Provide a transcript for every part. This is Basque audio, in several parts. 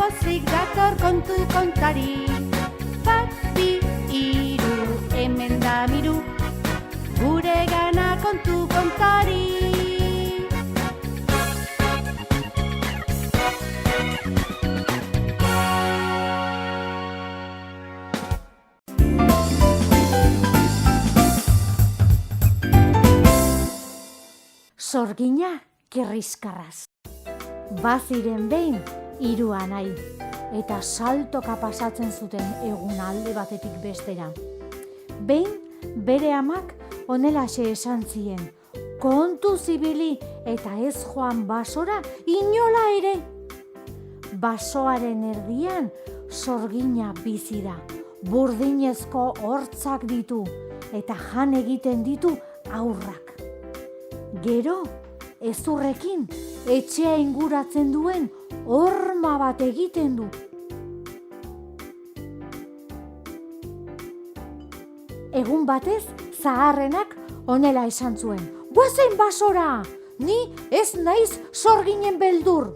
pozik dator kontu kontari. Bat, bi, hiru, hemen da miru, gure gana kontu kontari. Sorgina kirriskarraz. Baziren behin 3 anai, eta saltoka pasatzen zuten egun alde batetik bestera. Behin bere amak honelaxe esan zien, kontu zibili eta ez joan basora inola ere. Basoaren erdian sorgina bizi da, burdinezko hortzak ditu eta jan egiten ditu haurrak. Gero, ezurrekin etxea inguratzen duen horma bat egiten du. Egun batez, zaharrenak honela esan zuen. Goazen basora, ni ez naiz sorginen beldur.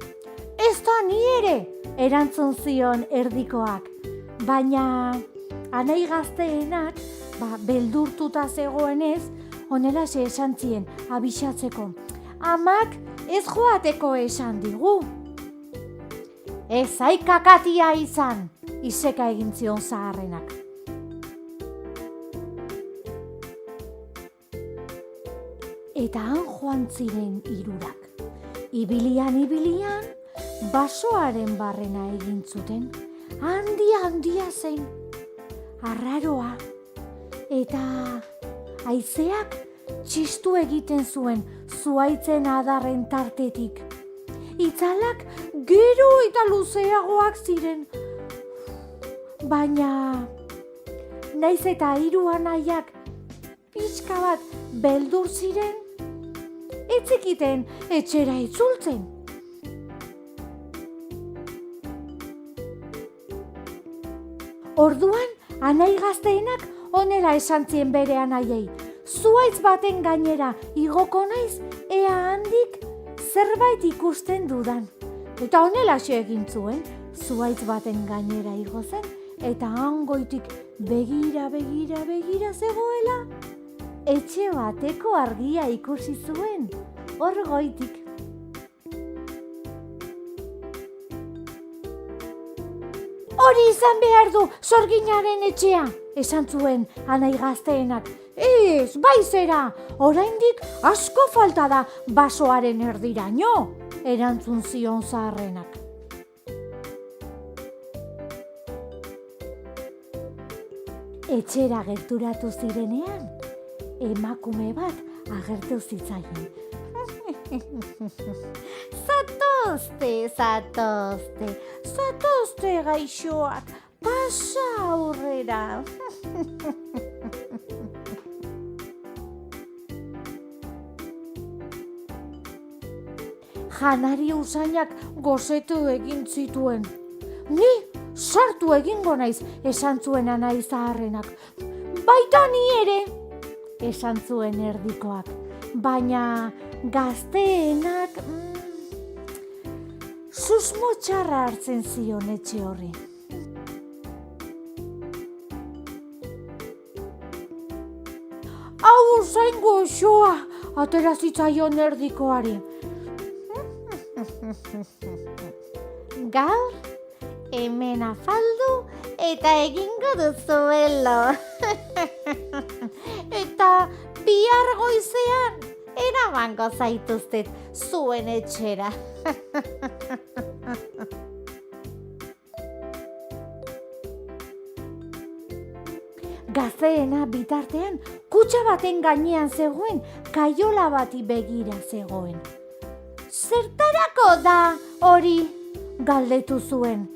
Ez da ni ere, erantzun zion erdikoak. Baina, anai gazteenak, beldurtuta zegoenez, honelaxe esan zien abisatzeko. Amak ez joateko esan digu. Ez aikakatia izan, iseka egin zion zaharrenak. Eta han joan ziren 3. Ibilian, basoaren barrena egin zuten. Handia zen. Arraroa. Eta haizeak txistu egiten zuen zuhaitzen adarren tartetik. Itzalak gero eta luzeagoak ziren. Baina, naiz eta 3 anaiak pixka bat beldur ziren, ez zekiten etxera itzultzen. Orduan, anai gazteenak honela esan zien bere anaiei. Zuhaitz baten gainera igoko naiz, ea handik zerbait ikusten dudan. Eta honelaxe egin zuen, zuhaitz baten gainera igo zen, eta hangoitik begira zegoela, etxe bateko argia ikusi zuen, hor goitik. Hori izan behar du sorginaren etxea, esan zuen anai gazteenak. Ez, baizera, oraindik asko falta da basoaren erdiraino, erantzun zion zaharrenak. Etxera gerturatu zirenean, emakume bat agertu zitzaien. Zatozte gaixoak, pasa aurrera. Janari usainak gozetu egin zituen. Ni sartu egingo naiz, esan zuen anai zaharrenak. Baita ni ere, esan zuen erdikoak. Baina gazteenak susmo txarra hartzen zion etxe horri. Hau usain goxoa, atera zitzaion erdikoari. Gaur, hemen afaldu eta egingo duzuelo. Eta bihar goizean eramango zaituztet zuen etxera. Gazteena bitartean kutxa baten gainean zegoen, kaiola bati begira zegoen. Zertarako da hori? Galdetu zuen.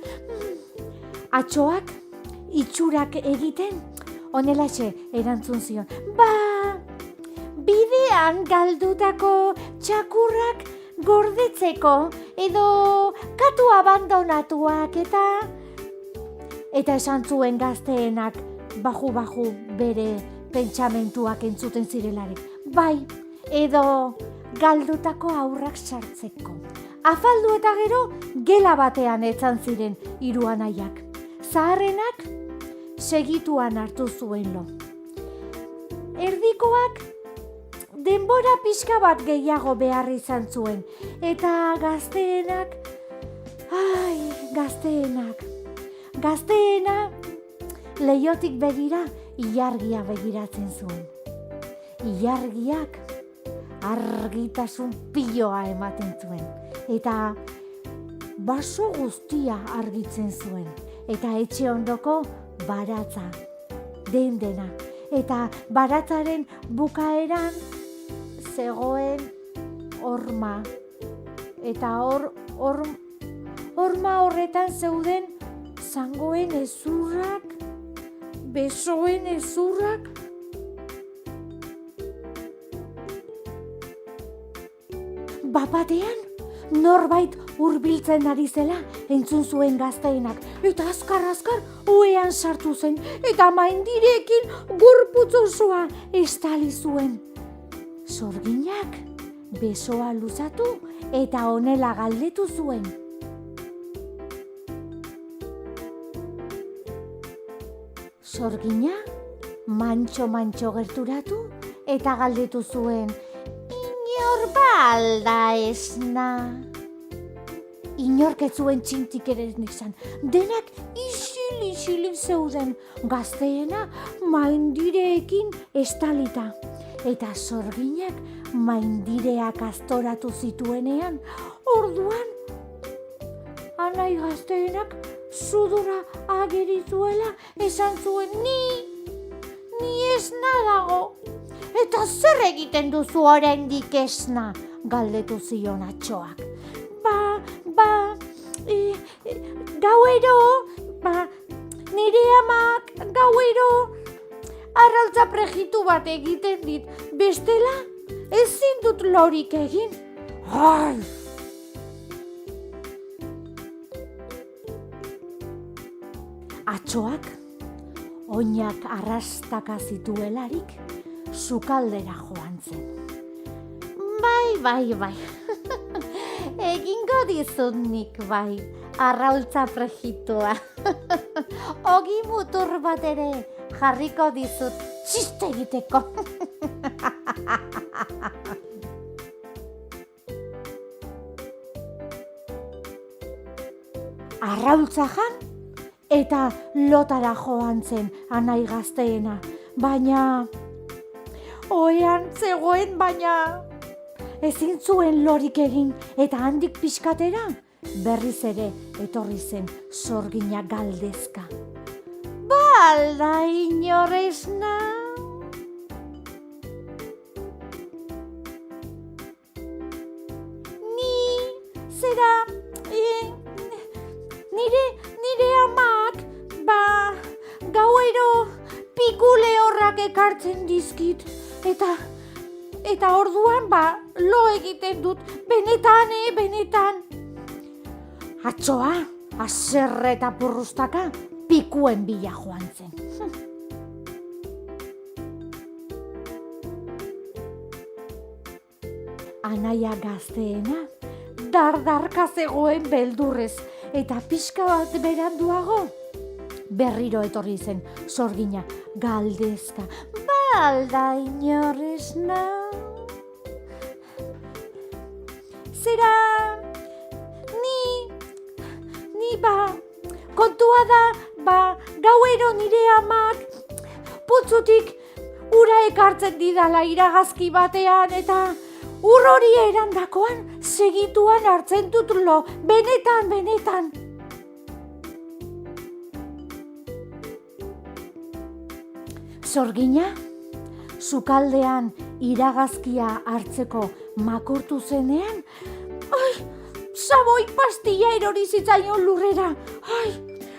Atxoak, itxurak egiten, honelaxe erantzun zion. Bidean galdutako txakurrak gordetzeko edo katu abandonatuak eta esan zuen gazteenak baju bere pentsamentuak entzuten zirelarik. Bai, edo galdutako haurrak sartzeko. Afaldu eta gero gela batean etzan ziren hiru anaiak. Zaharrenak segituan hartu zuen lo. Erdikoak denbora pixka bat gehiago behar izan zuen. Eta gazteenak, gazteena leihotik begira ilargia begiratzen zuen. Ilargiak argitasun piloa ematen zuen. Eta baso guztia argitzen zuen. Eta etxe ondoko baratza, dena. Eta baratzaren bukaeran zegoen horma. Eta horma horretan zeuden zangoen hezurrak, besoen hezurrak. Bapatean norbait hurbiltzen ari zela entzun zuen gazteenak. Eta azkar ohean sartu zen. Eta maindirekin gorputz osoa estali zuen. Sorginak besoa luzatu eta honela galdetu zuen. Sorgina mantxo gerturatu eta galdetu zuen. Inor balda esna. Inork ez zuen txintik ere izan. Denak isil zeuden, gazteena maindireekin estalita. Eta sorginak maindireak astoratu zituenean, orduan anai gazteenak sudura agerizuela esan zuen ni esna dago. Eta zer egiten duzu oraindik esna? Galdetu zion Atxoak. Gauero, nire amak gauero arrautza prejitu bat egiten dit. Bestela, ezin dut lorik egin. Ai! Atxoak, oinak arrastaka zituelarik, sukaldera joan zen. Bai. Egingo dizut nik bai, arraultza prejitua. Ogi mutur bat ere jarriko dizut txiste egiteko. Arraultza jan eta lotara joan zen anai gazteena. Baina ohean zegoen, baina ezin zuen lorik egin eta handik pixkatera berriz ere etorri zen sorgina galdezka. Balda inor esna? Nire amak, gauero pikule horrak ekartzen dizkit. Eta orduan lo egiten dut, benetan. Atxoa, haserre eta purrustaka, pikuen bila joan zen. Anaia gazteena, dardarka zegoen beldurrez, eta pixka bat beranduago, berriro etorri zen sorgina galdezka. Balda inor esna? Zera, kontua da, gauero nire amak putzutik ura ekartzen didala iragazki batean, eta ur hori erandakoan segituan hartzen dut lo, benetan. Sorgina, sukaldean iragazkia hartzeko makurtu zenean, saboi pastilla erori zitzaion lurrera.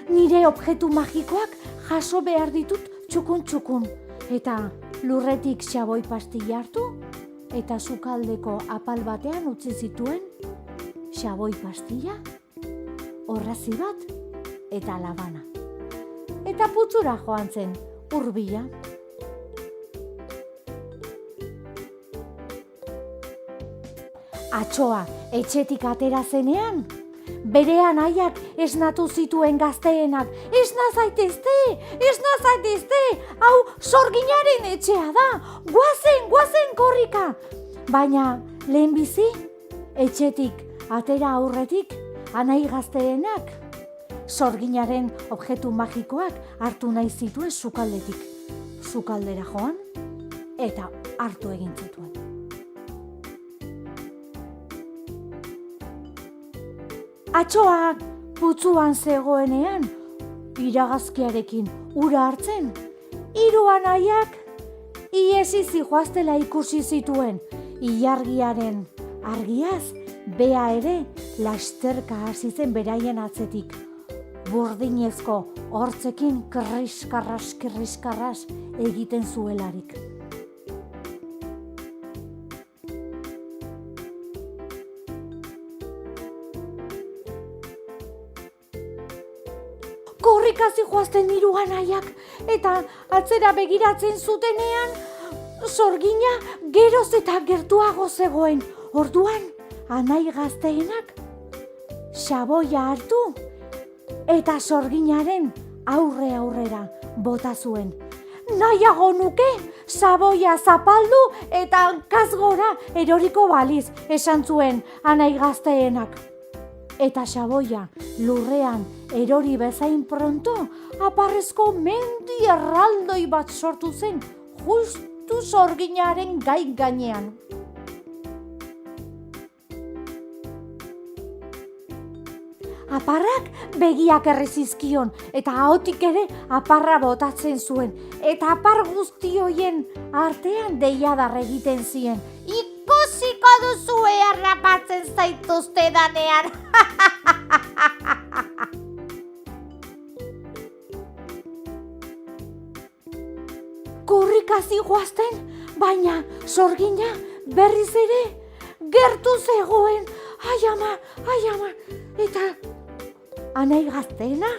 Nire objektu magikoak jaso behar ditut txukun. Eta lurretik saboi pastilla hartu, eta sukaldeko apal batean utzi zituen saboi pastilla, orrazi bat eta labana. Eta putzura joan zen, hurbila. Atsoa etxetik atera zenean, bere anaiak esnatu zituen gazteenak. Esna zaitezte, hau sorginaren etxea da, guazen korrika. Baina lehenbizi, etxetik atera aurretik, anai gazteenak sorginaren objektu magikoak hartu nahi zituen sukaldetik. Sukaldera joan eta hartu egin zituen. Atsoak putzuan zegoenean, iragazkiarekin ura hartzen, 3 anaiak iesi zihoaztela ikusi zituen. Ilargiaren argiaz, bea ere lasterka hasi zen beraien atzetik. Burdinezko hortzekin kirriskarras egiten zuelarik. Korrika zihoazten 3 anaiak eta atzera begiratzen zutenean, sorgina geroz eta gertuago zegoen. Orduan, anai gazteenak xaboia hartu eta sorginaren aurrera bota zuen. Nahiago nuke xaboia zapaldu eta hankaz-gora eroriko baliz, esan zuen anai gazteenak. Eta xaboia lurrean erori bezain pronto, aparrezko mendi erraldoi bat sortu zen, justu sorginaren gainean. Aparrak begiak errezizkion eta ahotik ere aparra botatzen zuen. Eta apar guzti hoien artean deiadar egiten zien. Ikusiko duzue harrapatzen zaituzte danean. Korrika zihoazten, baina sorgina berriz ere gertu zegoen. Ai ama, eta anai gazteena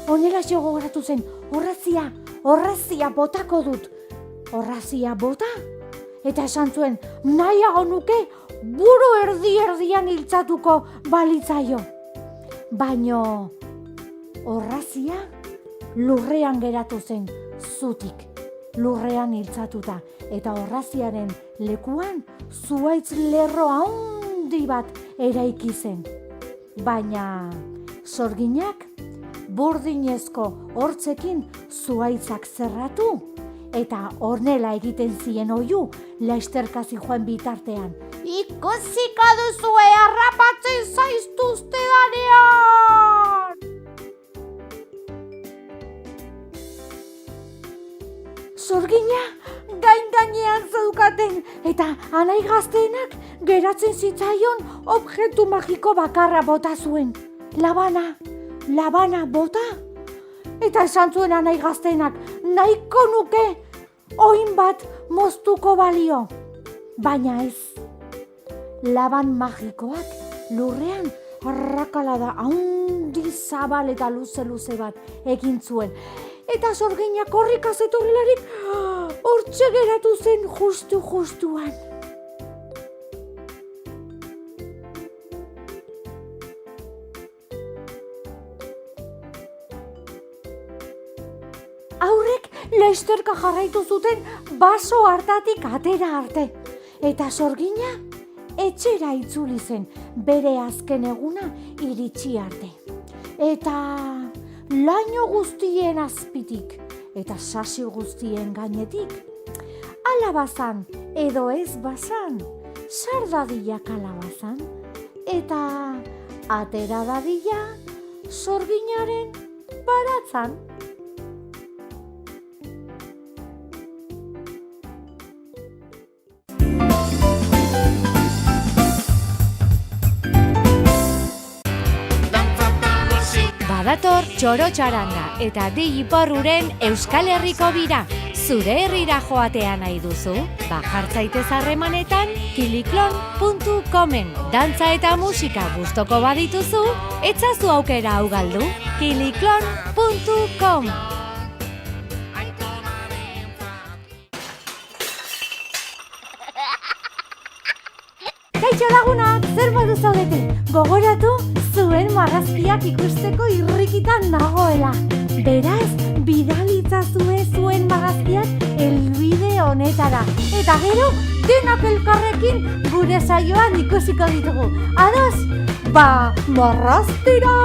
honela gogoratu zen, horrazia botako dut. Horrazia bota, eta esan zuen, nahiago nuke buru erdian hiltzatuko balitzaio. Baino horrazia lurrean geratu zen, zutik, lurrean hiltzatuta. Eta horraziaren lekuan zuhaitz lerro handi bat eraiki zen. Baina sorginak burdinezko hortzekin zuhaitzak zerratu eta hornela egiten zien oihu lasterka zihoan bitartean. Ikusiko duzue harrapatzen zaituzte danean! Sorgina gainean zeukaten eta anai gazteenak geratzen zitzaion objektu magiko bakarra bota zuen. Labana bota. Eta esan zuen anai gazteenak, nahiko nuke oin bat moztuko balio. Baina ez, laban magikoak lurrean arrakalada handi zabal eta luze bat egin zuen. Eta sorgina korrika zetorrelarik hortxe geratu zen justuan. Aurrek lasterka jarraitu zuten baso hartatik atera arte. Eta sorgina etxera itzuli zen bere azken eguna iritsi arte. Eta laino guztien azpitik eta sasi guztien gainetik, ala bazan edo ez bazan, sar dadila kalabazan, eta atera dadila sorginaren baratzan. Badator txoro txaranga eta di iporruren Euskal Herriko bira. Zure herrira joatea nahi duzu? Jartzaitez harremanetan kiliklon.comen. Dantza eta musika gustoko badituzu, etzazu aukera hau galdu. kiliklon.com. Kaixo lagunak! zer modu zaudete? Gogoratu zuen marrazkiak ikusteko irrikitan nagoela. Beraz, bidalitzazue zuen marrazkiak helbide honetara. Eta gero, denak elkarrekin gure saioan ikusiko ditugu. Ados? Ba, marraztira!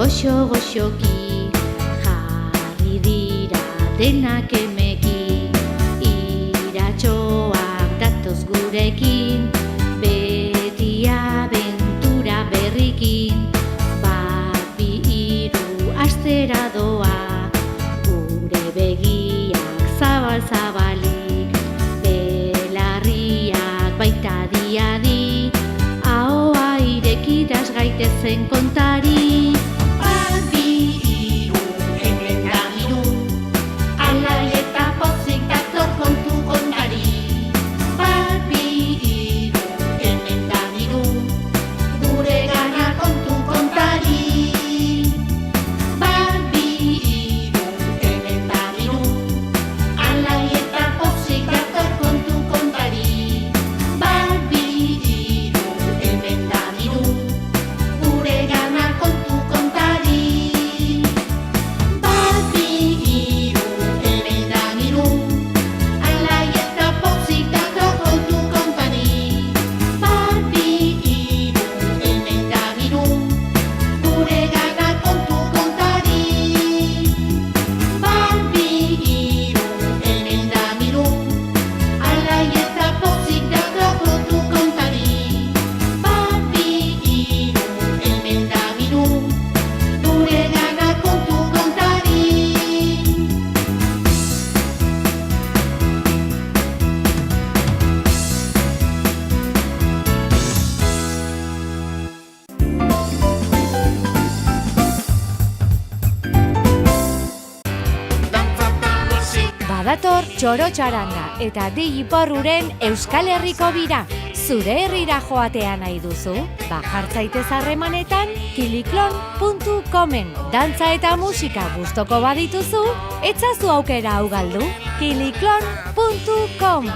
Goxo-goxoki jarri dira denak emeki, iratxoak datoz gurekin, beti abentura berrikin. Bat, bi, hiru, astera doa, gure begiak zabal-zabalik, belarriak baita diadi, ahoa irekitaz gaitezen kontari. Badator txoro txaranga eta Dei Iparruren Euskal Herriko bira. Zure herrira joatea nahi duzu? Jartzaitez harremanetan kiliklon.comen. Dantza eta musika gustoko badituzu, etzazu aukera hau galdu. kiliklon.com